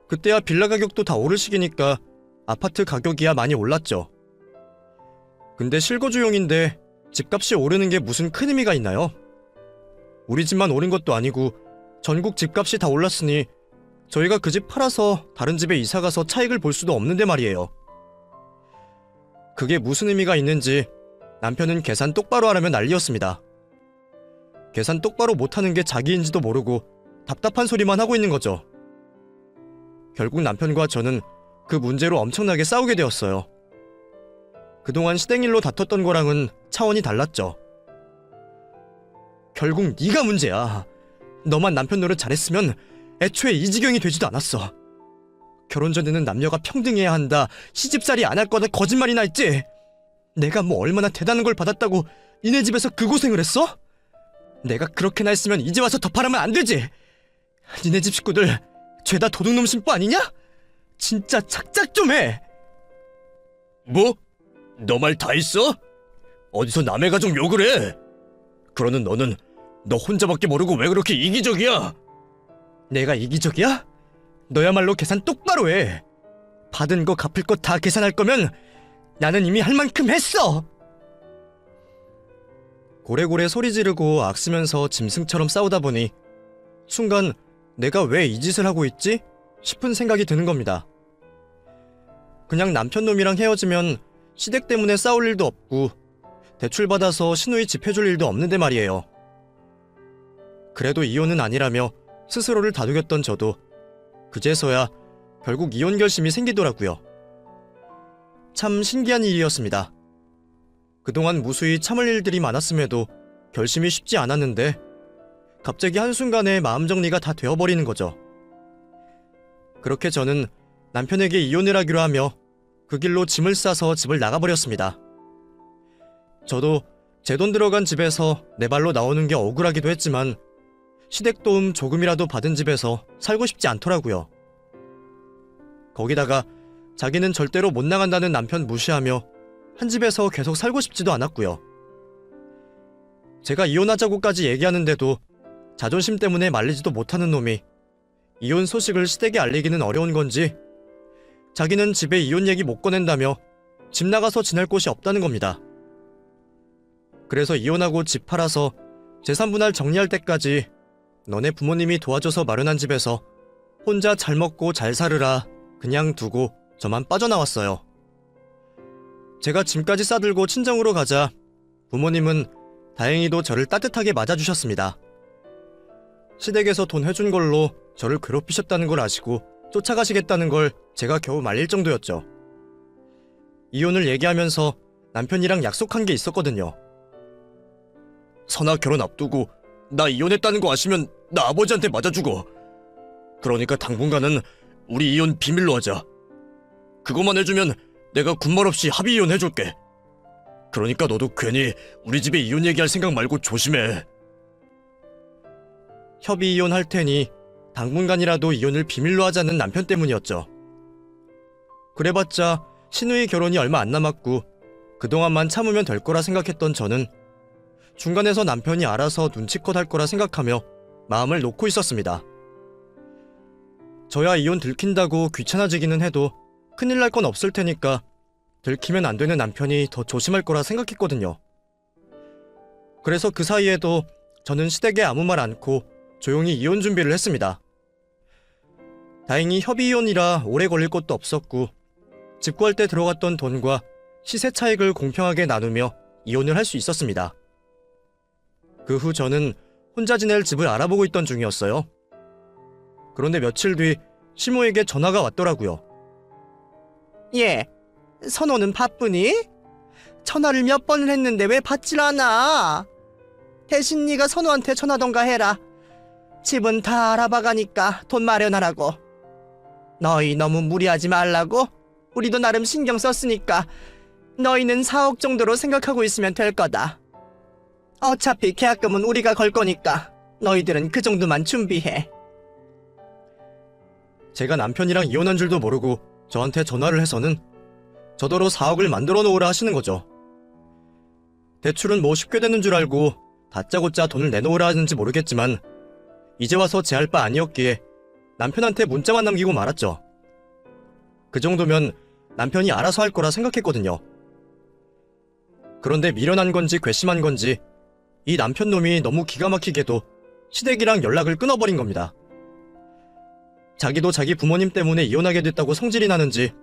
그때야 빌라 가격도 다 오를 시기니까 아파트 가격이야 많이 올랐죠. 근데 실거주용인데 집값이 오르는 게 무슨 큰 의미가 있나요? 우리 집만 오른 것도 아니고 전국 집값이 다 올랐으니 저희가 그 집 팔아서 다른 집에 이사가서 차익을 볼 수도 없는데 말이에요. 그게 무슨 의미가 있는지 남편은 계산 똑바로 하라면 난리였습니다. 계산 똑바로 못하는 게 자기인지도 모르고 답답한 소리만 하고 있는 거죠. 결국 남편과 저는 그 문제로 엄청나게 싸우게 되었어요. 그동안 시댁일로 다퉜던 거랑은 차원이 달랐죠. 결국 네가 문제야. 너만 남편 노릇 잘했으면 애초에 이 지경이 되지도 않았어. 결혼 전에는 남녀가 평등해야 한다, 시집살이 안 할 거다 거짓말이나 했지. 내가 뭐 얼마나 대단한 걸 받았다고 니네 집에서 그 고생을 했어? 내가 그렇게나 했으면 이제 와서 더 바라면 안 되지. 니네 집 식구들 죄다 도둑놈 심보 아니냐? 진짜 착작 좀 해. 뭐? 너 말 다 했어? 어디서 남의 가족 욕을 해? 그러는 너는 너 혼자밖에 모르고 왜 그렇게 이기적이야? 내가 이기적이야? 너야말로 계산 똑바로 해. 받은 거 갚을 거 다 계산할 거면 나는 이미 할 만큼 했어. 고래고래 소리 지르고 악쓰면서 짐승처럼 싸우다 보니 순간 내가 왜 이 짓을 하고 있지? 싶은 생각이 드는 겁니다. 그냥 남편 놈이랑 헤어지면 시댁 때문에 싸울 일도 없고 대출받아서 시누이 집 해줄 일도 없는데 말이에요. 그래도 이혼은 아니라며 스스로를 다독였던 저도 그제서야 결국 이혼 결심이 생기더라고요. 참 신기한 일이었습니다. 그동안 무수히 참을 일들이 많았음에도 결심이 쉽지 않았는데 갑자기 한순간에 마음 정리가 다 되어버리는 거죠. 그렇게 저는 남편에게 이혼을 하기로 하며 그 길로 짐을 싸서 집을 나가버렸습니다. 저도 제 돈 들어간 집에서 내 발로 나오는 게 억울하기도 했지만 시댁 도움 조금이라도 받은 집에서 살고 싶지 않더라고요. 거기다가 자기는 절대로 못 나간다는 남편 무시하며 한 집에서 계속 살고 싶지도 않았고요. 제가 이혼하자고까지 얘기하는데도 자존심 때문에 말리지도 못하는 놈이 이혼 소식을 시댁에 알리기는 어려운 건지 자기는 집에 이혼 얘기 못 꺼낸다며 집 나가서 지낼 곳이 없다는 겁니다. 그래서 이혼하고 집 팔아서 재산 분할 정리할 때까지 너네 부모님이 도와줘서 마련한 집에서 혼자 잘 먹고 잘 살으라 그냥 두고 저만 빠져나왔어요. 제가 짐까지 싸들고 친정으로 가자 부모님은 다행히도 저를 따뜻하게 맞아주셨습니다. 시댁에서 돈 해준 걸로 저를 괴롭히셨다는 걸 아시고 쫓아가시겠다는 걸 제가 겨우 말릴 정도였죠. 이혼을 얘기하면서 남편이랑 약속한 게 있었거든요. 선아 결혼 앞두고 나 이혼했다는 거 아시면 나 아버지한테 맞아주고. 그러니까 당분간은 우리 이혼 비밀로 하자. 그것만 해주면 내가 군말 없이 합의 이혼 해줄게. 그러니까 너도 괜히 우리 집에 이혼 얘기할 생각 말고 조심해. 협의 이혼할 테니 당분간이라도 이혼을 비밀로 하자는 남편 때문이었죠. 그래봤자 시누이 결혼이 얼마 안 남았고 그동안만 참으면 될 거라 생각했던 저는 중간에서 남편이 알아서 눈치껏 할 거라 생각하며 마음을 놓고 있었습니다. 저야 이혼 들킨다고 귀찮아지기는 해도 큰일 날 건 없을 테니까 들키면 안 되는 남편이 더 조심할 거라 생각했거든요. 그래서 그 사이에도 저는 시댁에 아무 말 않고 조용히 이혼 준비를 했습니다. 다행히 협의 이혼이라 오래 걸릴 것도 없었고 집 구할 때 들어갔던 돈과 시세 차익을 공평하게 나누며 이혼을 할 수 있었습니다. 그 후 저는 혼자 지낼 집을 알아보고 있던 중이었어요. 그런데 며칠 뒤 시모에게 전화가 왔더라고요. 예, 선호는 바쁘니? 전화를 몇 번을 했는데 왜 받질 않아? 대신 네가 선호한테 전화던가 해라. 집은 다 알아봐가니까 돈 마련하라고. 너희 너무 무리하지 말라고. 우리도 나름 신경 썼으니까 너희는 4억 정도로 생각하고 있으면 될 거다. 어차피 계약금은 우리가 걸 거니까 너희들은 그 정도만 준비해. 제가 남편이랑 이혼한 줄도 모르고 저한테 전화를 해서는 저더러 4억을 만들어 놓으라 하시는 거죠. 대출은 뭐 쉽게 되는 줄 알고 다짜고짜 돈을 내놓으라 하는지 모르겠지만 이제 와서 제 할 바 아니었기에 남편한테 문자만 남기고 말았죠. 그 정도면 남편이 알아서 할 거라 생각했거든요. 그런데 미련한 건지 괘씸한 건지 이 남편 놈이 너무 기가 막히게도 시댁이랑 연락을 끊어버린 겁니다. 자기도 자기 부모님 때문에 이혼하게 됐다고 성질이 나는지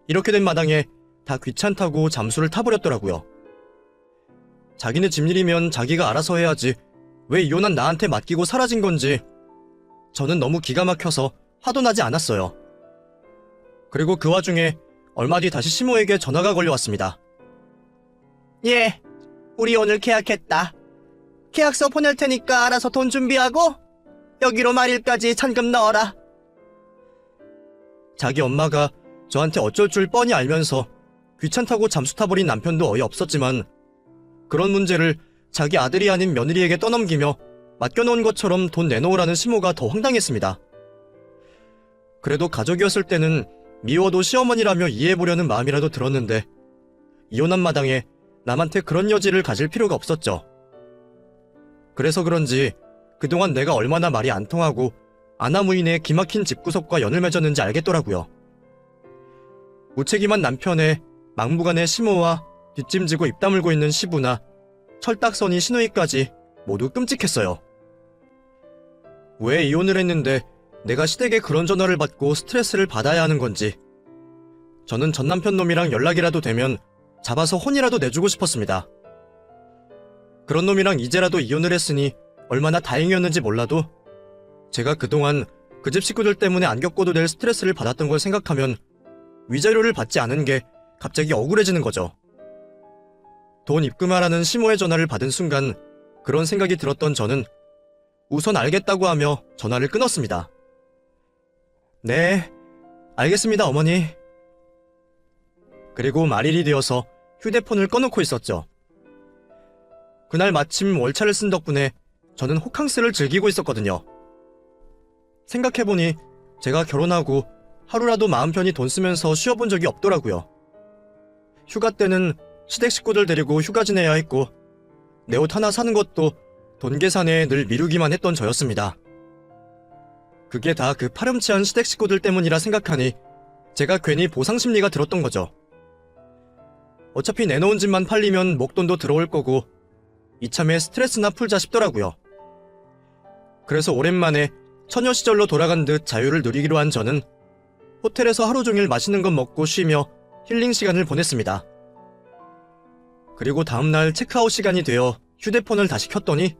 이렇게 된 마당에 다 귀찮다고 잠수를 타버렸더라고요. 자기네 집일이면 자기가 알아서 해야지 왜 이혼한 나한테 맡기고 사라진 건지 저는 너무 기가 막혀서 화도 나지 않았어요. 그리고 그 와중에 얼마 뒤 다시 시모에게 전화가 걸려왔습니다. 예, 우리 오늘 계약했다. 계약서 보낼 테니까 알아서 돈 준비하고 여기로 말일까지 잔금 넣어라. 자기 엄마가 저한테 어쩔 줄 뻔히 알면서 귀찮다고 잠수 타버린 남편도 어이없었지만 그런 문제를 자기 아들이 아닌 며느리에게 떠넘기며 맡겨놓은 것처럼 돈 내놓으라는 시모가 더 황당했습니다. 그래도 가족이었을 때는 미워도 시어머니라며 이해해보려는 마음이라도 들었는데 이혼한 마당에 남한테 그런 여지를 가질 필요가 없었죠. 그래서 그런지 그동안 내가 얼마나 말이 안 통하고 아나무인의 기막힌 집구석과 연을 맺었는지 알겠더라고요. 무책임한 남편의 막무가내 시모와 뒷짐지고 입 다물고 있는 시부나 철딱서니 시누이까지 모두 끔찍했어요. 왜 이혼을 했는데 내가 시댁에 그런 전화를 받고 스트레스를 받아야 하는 건지 저는 전 남편 놈이랑 연락이라도 되면 잡아서 혼이라도 내주고 싶었습니다. 그런 놈이랑 이제라도 이혼을 했으니 얼마나 다행이었는지 몰라도 제가 그동안 그 집 식구들 때문에 안 겪어도 될 스트레스를 받았던 걸 생각하면 위자료를 받지 않은 게 갑자기 억울해지는 거죠. 돈 입금하라는 시모의 전화를 받은 순간 그런 생각이 들었던 저는 우선 알겠다고 하며 전화를 끊었습니다. 네, 알겠습니다, 어머니. 그리고 말일이 되어서 휴대폰을 꺼놓고 있었죠. 그날 마침 월차를 쓴 덕분에 저는 호캉스를 즐기고 있었거든요. 생각해보니 제가 결혼하고 하루라도 마음 편히 돈 쓰면서 쉬어본 적이 없더라고요. 휴가 때는 시댁 식구들 데리고 휴가 지내야 했고 내 옷 하나 사는 것도 돈 계산에 늘 미루기만 했던 저였습니다. 그게 다 그 파렴치한 시댁 식구들 때문이라 생각하니 제가 괜히 보상심리가 들었던 거죠. 어차피 내놓은 집만 팔리면 목돈도 들어올 거고 이참에 스트레스나 풀자 싶더라고요. 그래서 오랜만에 처녀 시절로 돌아간 듯 자유를 누리기로 한 저는 호텔에서 하루 종일 맛있는 것 먹고 쉬며 힐링 시간을 보냈습니다. 그리고 다음날 체크아웃 시간이 되어 휴대폰을 다시 켰더니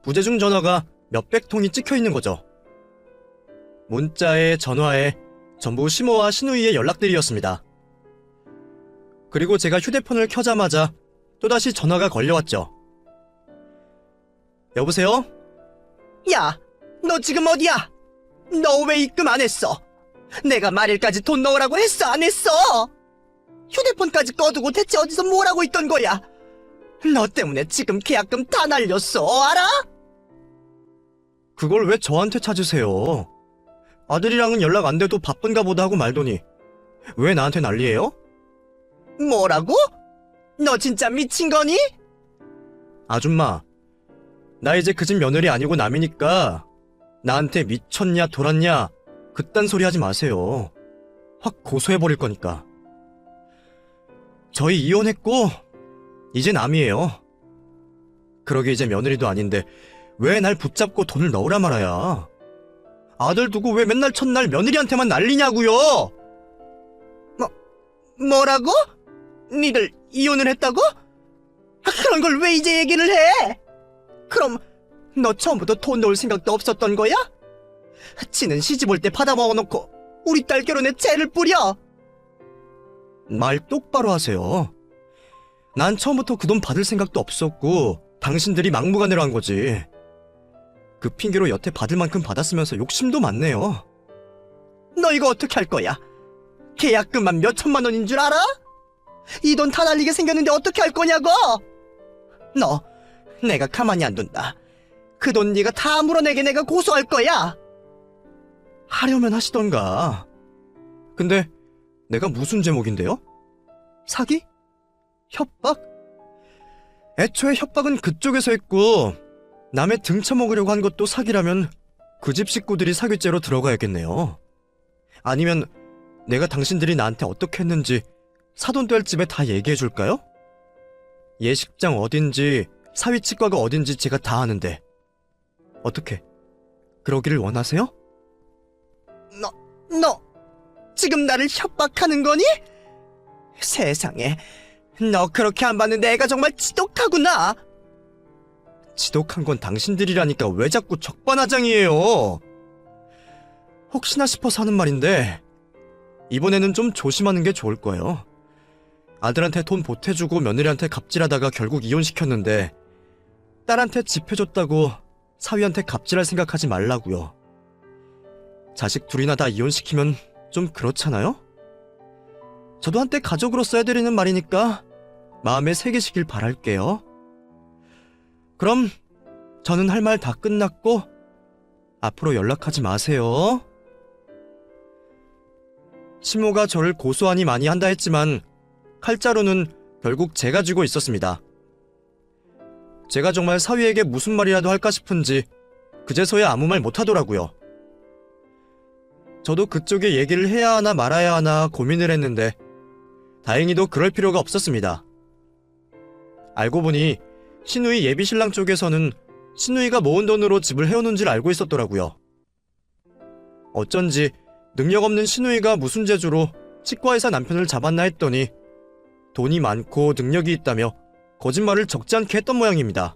부재중 전화가 몇백 통이 찍혀 있는 거죠. 문자에 전화에 전부 시모와 시누이의 연락들이었습니다. 그리고 제가 휴대폰을 켜자마자 또다시 전화가 걸려왔죠. 여보세요? 야, 너 지금 어디야? 너 왜 입금 안 했어? 내가 말일까지 돈 넣으라고 했어, 안 했어? 휴대폰까지 꺼두고 대체 어디서 뭘 하고 있던 거야? 너 때문에 지금 계약금 다 날렸어, 알아? 그걸 왜 저한테 찾으세요? 아들이랑은 연락 안 돼도 바쁜가 보다 하고 말더니 왜 나한테 난리예요? 뭐라고? 너 진짜 미친 거니? 아줌마, 나 이제 그 집 며느리 아니고 남이니까 나한테 미쳤냐 돌았냐 그딴 소리 하지 마세요. 확 고소해버릴 거니까. 저희 이혼했고 이제 남이에요. 그러게 이제 며느리도 아닌데 왜 날 붙잡고 돈을 넣으라 말아야. 아들 두고 왜 맨날 첫날 며느리한테만 난리냐고요. 뭐라고? 니들 이혼을 했다고? 그런 걸 왜 이제 얘기를 해? 그럼 너 처음부터 돈 넣을 생각도 없었던 거야? 지는 시집 올 때 받아 먹어놓고 우리 딸 결혼에 째를 뿌려. 말 똑바로 하세요. 난 처음부터 그 돈 받을 생각도 없었고 당신들이 막무가내로 한 거지. 그 핑계로 여태 받을 만큼 받았으면서 욕심도 많네요. 너 이거 어떻게 할 거야? 계약금만 몇 천만 원인 줄 알아? 이 돈 다 날리게 생겼는데 어떻게 할 거냐고? 너 내가 가만히 안 둔다. 그 돈 네가 다 물어내게 내가 고소할 거야. 하려면 하시던가. 근데 내가 무슨 제목인데요? 사기? 협박? 애초에 협박은 그쪽에서 했고 남의 등쳐먹으려고 한 것도 사기라면 그 집 식구들이 사기죄로 들어가야겠네요. 아니면 내가 당신들이 나한테 어떻게 했는지 사돈될 집에 다 얘기해줄까요? 예식장 어딘지 사위치과가 어딘지 제가 다 아는데 어떻게 그러기를 원하세요? 너 지금 나를 협박하는 거니? 세상에, 너 그렇게 안 봤는데 애가 정말 지독하구나. 지독한 건 당신들이라니까 왜 자꾸 적반하장이에요? 혹시나 싶어서 하는 말인데 이번에는 좀 조심하는 게 좋을 거예요. 아들한테 돈 보태주고 며느리한테 갑질하다가 결국 이혼시켰는데 딸한테 집 해줬다고 사위한테 갑질할 생각하지 말라고요. 자식 둘이나 다 이혼시키면 좀 그렇잖아요? 저도 한때 가족으로서 해드리는 말이니까 마음에 새기시길 바랄게요. 그럼 저는 할 말 다 끝났고 앞으로 연락하지 마세요. 시모가 저를 고소하니 많이 한다 했지만 칼자루는 결국 제가 쥐고 있었습니다. 제가 정말 사위에게 무슨 말이라도 할까 싶은지 그제서야 아무 말 못하더라고요. 저도 그쪽에 얘기를 해야 하나 말아야 하나 고민을 했는데 다행히도 그럴 필요가 없었습니다. 알고 보니 신우이 예비신랑 쪽에서는 신우이가 모은 돈으로 집을 해오는 줄 알고 있었더라고요. 어쩐지 능력 없는 신우이가 무슨 재주로 치과의사 남편을 잡았나 했더니 돈이 많고 능력이 있다며 거짓말을 적지 않게 했던 모양입니다.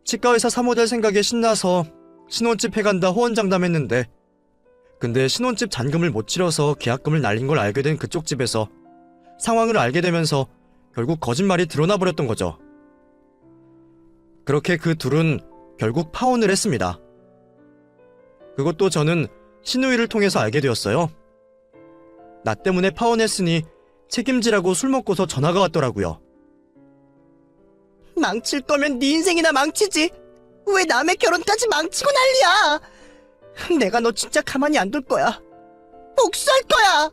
치과의사 사모될 생각에 신나서 신혼집 해간다 호언장담했는데 근데 신혼집 잔금을 못 치러서 계약금을 날린 걸 알게 된 그쪽 집에서 상황을 알게 되면서 결국 거짓말이 드러나 버렸던 거죠. 그렇게 그 둘은 결국 파혼을 했습니다. 그것도 저는 신우이를 통해서 알게 되었어요. 나 때문에 파혼했으니 책임지라고 술 먹고서 전화가 왔더라고요. 망칠 거면 네 인생이나 망치지. 왜 남의 결혼까지 망치고 난리야. 내가 너 진짜 가만히 안 둘 거야. 복수할 거야.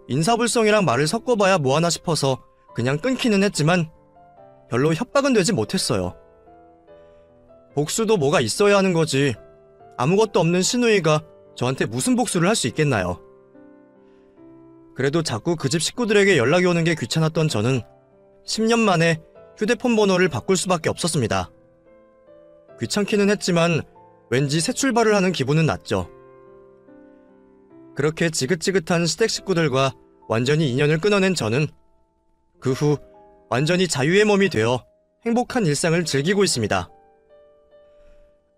인사불성이랑 말을 섞어봐야 뭐하나 싶어서 그냥 끊기는 했지만 별로 협박은 되지 못했어요. 복수도 뭐가 있어야 하는 거지. 아무것도 없는 신우이가 저한테 무슨 복수를 할 수 있겠나요? 그래도 자꾸 그 집 식구들에게 연락이 오는 게 귀찮았던 저는 10년 만에 휴대폰 번호를 바꿀 수밖에 없었습니다. 귀찮기는 했지만 왠지 새 출발을 하는 기분은 났죠. 그렇게 지긋지긋한 시댁 식구들과 완전히 인연을 끊어낸 저는 그 후 완전히 자유의 몸이 되어 행복한 일상을 즐기고 있습니다.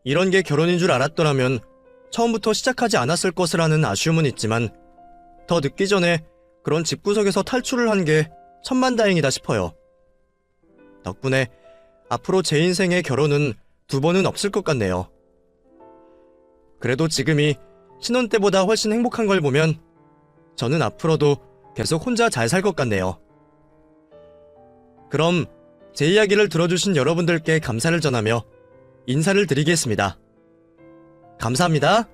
이런 게 결혼인 줄 알았더라면 처음부터 시작하지 않았을 것이라는 아쉬움은 있지만 더 늦기 전에 그런 집구석에서 탈출을 한 게 천만다행이다 싶어요. 덕분에 앞으로 제 인생의 결혼은 2번은 없을 것 같네요. 그래도 지금이 신혼 때보다 훨씬 행복한 걸 보면 저는 앞으로도 계속 혼자 잘 살 것 같네요. 그럼 제 이야기를 들어주신 여러분들께 감사를 전하며 인사를 드리겠습니다. 감사합니다.